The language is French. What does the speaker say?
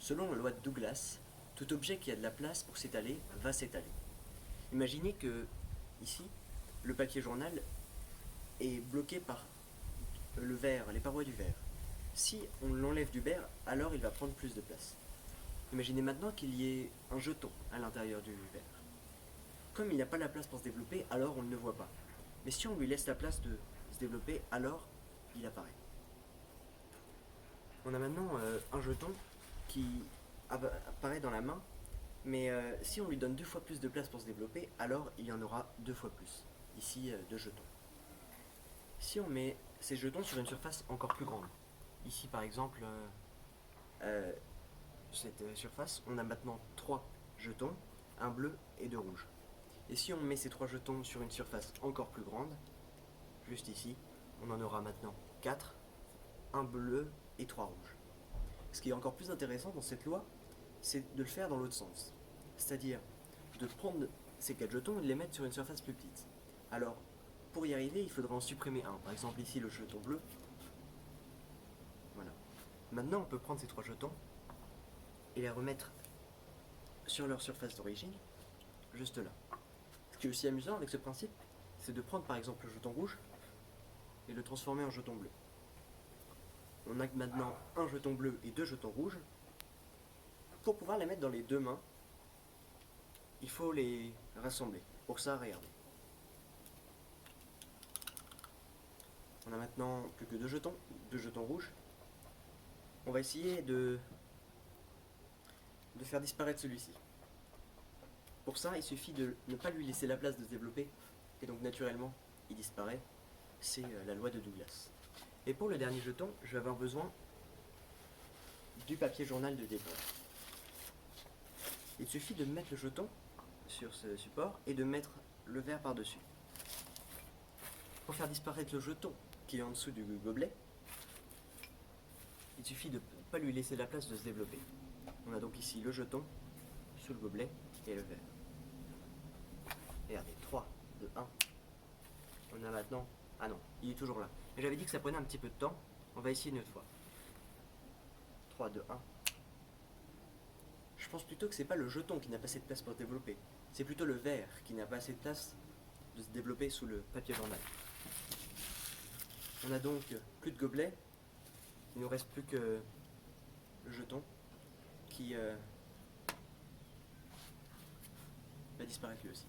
Selon la loi de Douglas, tout objet qui a de la place pour s'étaler va s'étaler. Imaginez que, ici, le papier journal est bloqué par le verre, les parois du verre. Si on l'enlève du verre, alors il va prendre plus de place. Imaginez maintenant qu'il y ait un jeton à l'intérieur du verre. Comme il n'y a pas la place pour se développer, alors on ne le voit pas. Mais si on lui laisse la place de se développer, alors il apparaît. On a maintenant un jeton qui apparaît dans la main, mais si on lui donne 2 fois plus de place pour se développer, alors il y en aura 2 fois plus. Ici, 2 jetons. Si on met ces jetons sur une surface encore plus grande, ici par exemple, cette surface, on a maintenant 3 jetons, un bleu et 2 rouges. Et si on met ces 3 jetons sur une surface encore plus grande, juste ici, on en aura maintenant 4, un bleu et 3 rouges. Ce qui est encore plus intéressant dans cette loi, c'est de le faire dans l'autre sens. C'est-à-dire de prendre ces 4 jetons et de les mettre sur une surface plus petite. Alors, pour y arriver, il faudra en supprimer un. Par exemple ici le jeton bleu. Voilà. Maintenant, on peut prendre ces 3 jetons et les remettre sur leur surface d'origine, juste là. Ce qui est aussi amusant avec ce principe, c'est de prendre par exemple le jeton rouge et le transformer en jeton bleu. On a maintenant un jeton bleu et 2 jetons rouges. Pour pouvoir les mettre dans les 2 mains, il faut les rassembler. Pour ça, regardez. On a maintenant plus que 2 jetons rouges. On va essayer de faire disparaître celui-ci. Pour ça, il suffit de ne pas lui laisser la place de se développer, et donc naturellement, il disparaît. C'est la loi de Douglas. Et pour le dernier jeton, je vais avoir besoin du papier journal de départ. Il suffit de mettre le jeton sur ce support et de mettre le verre par-dessus. Pour faire disparaître le jeton qui est en dessous du gobelet, il suffit de ne pas lui laisser la place de se développer. On a donc ici le jeton sous le gobelet et le verre. Regardez, 3, 2, 1. On a maintenant... Ah non, il est toujours là. Mais j'avais dit que ça prenait un petit peu de temps. On va essayer une autre fois. 3, 2, 1. Je pense plutôt que c'est pas le jeton qui n'a pas assez de place pour se développer. C'est plutôt le verre qui n'a pas assez de place de se développer sous le papier journal. On a donc plus de gobelet. Il nous reste plus que le jeton qui va disparaître lui aussi.